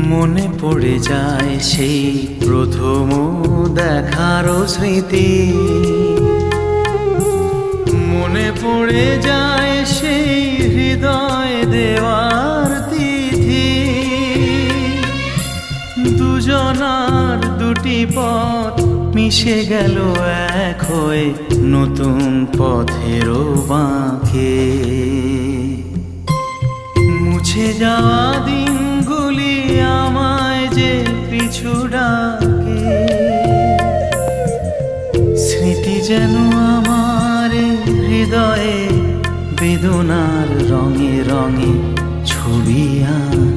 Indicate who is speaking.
Speaker 1: মনে পড়ে যায় সেই প্রথম দেখারও স্মৃতি, মনে পড়ে যায় সেই হৃদয় দেওয়ার তিথি। দুজনার দুটি পথ মিশে গেল এক হয়ে নতুন পথেরও বাঁকে। মুছে যাওয়া দিনগুলি আমায় যে পিছু ডাকে, স্মৃতি যেন আমার হৃদয়ে বেদনার রঙে রঙে ছবি আঁকে।